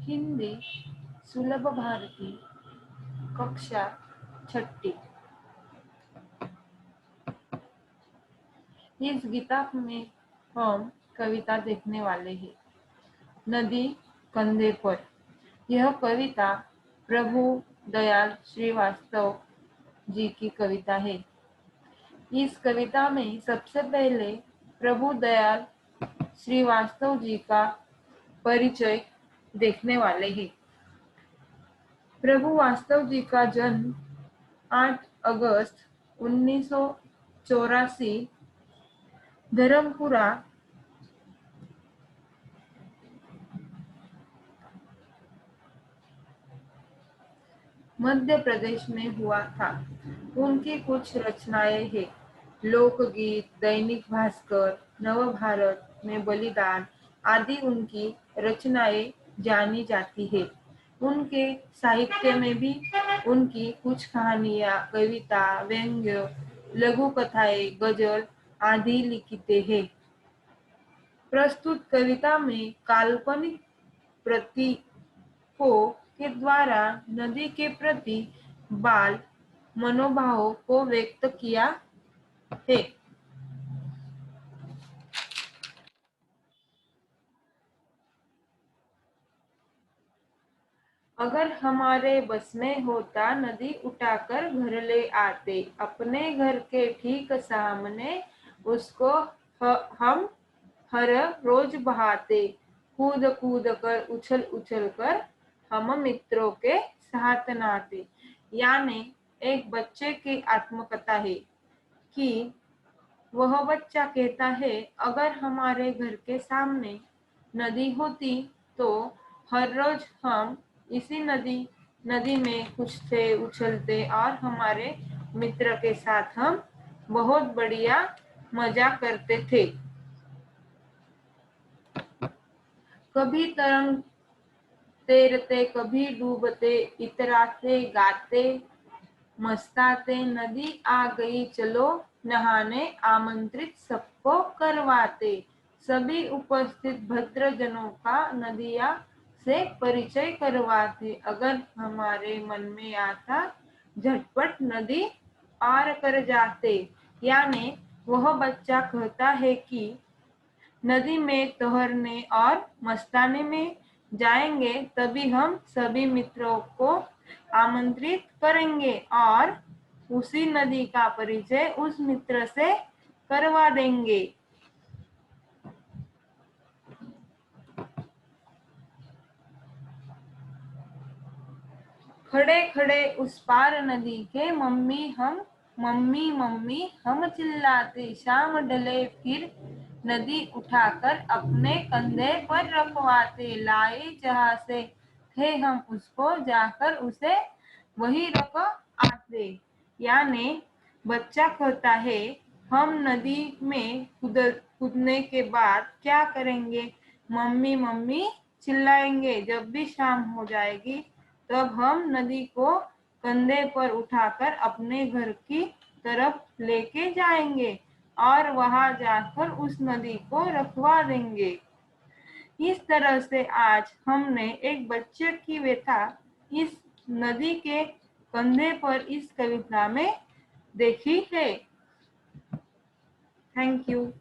हिंदी सुलभ भारती कक्षा 6। इस गीता में हम कविता देखने वाले हैं। नदी कंधे पर। यह कविता प्रभु दयाल श्रीवास्तव जी की कविता है। इस कविता में सबसे पहले प्रभु दयाल श्रीवास्तव जी का परिचय देखने वाले हैं। प्रभु वास्तव जी का जन्म 8 अगस्त 1984 धर्मपुरा मध्य प्रदेश में हुआ था। उनकी कुछ रचनाएं हैं। लोकगीत, दैनिक भास्कर, नवभारत में बलिदान आदि उनकी रचनाएं जानी जाती है। उनके साहित्य में भी उनकी कुछ कहानियां, कविता, व्यंग्य, लघु कथाएं, गजल आदि लिखिते हैं। प्रस्तुत कविता में काल्पनिक प्रतीकों के द्वारा नदी के प्रति बाल मनोभाव को व्यक्त किया है। अगर हमारे बस में होता नदी उठाकर घर ले आते, अपने घर के ठीक सामने उसको हम हर रोज बहाते, कूद कूद कर उछल उछल कर हम मित्रों के साथ नहाते। यानी एक बच्चे की आत्मकथा है कि वह बच्चा कहता है, अगर हमारे घर के सामने नदी होती तो हर रोज हम इसी नदी में कूदते उछलते और हमारे मित्र के साथ हम बहुत बढ़िया मजा करते थे। कभी तरंग तैरते, कभी डूबते, इतराते गाते मस्ताते, नदी आ गई चलो नहाने, आमंत्रित सबको करवाते। सभी उपस्थित भद्रजनों का नदिया से परिचय करवाते। अगर हमारे मन में आता झटपट नदी पार कर जाते। यानी वह बच्चा कहता है कि नदी में तैरने और मस्ताने में जाएंगे, तभी हम सभी मित्रों को आमंत्रित करेंगे और उसी नदी का परिचय उस मित्र से करवा देंगे। खड़े खड़े उस पार नदी के मम्मी मम्मी हम चिल्लाते। शाम ढले फिर नदी उठाकर अपने कंधे पर रखवाते। लाए जहां से थे हम उसको जाकर उसे वही रख आते। यानी बच्चा कहता है, हम नदी में कूदने के बाद क्या करेंगे? मम्मी मम्मी चिल्लाएंगे। जब भी शाम हो जाएगी तब हम नदी को कंधे पर उठाकर अपने घर की तरफ लेके जाएंगे और वहां जाकर उस नदी को रखवा देंगे। इस तरह से आज हमने एक बच्चे की व्यथा इस नदी के कंधे पर इस कविता में देखी है। Thank you.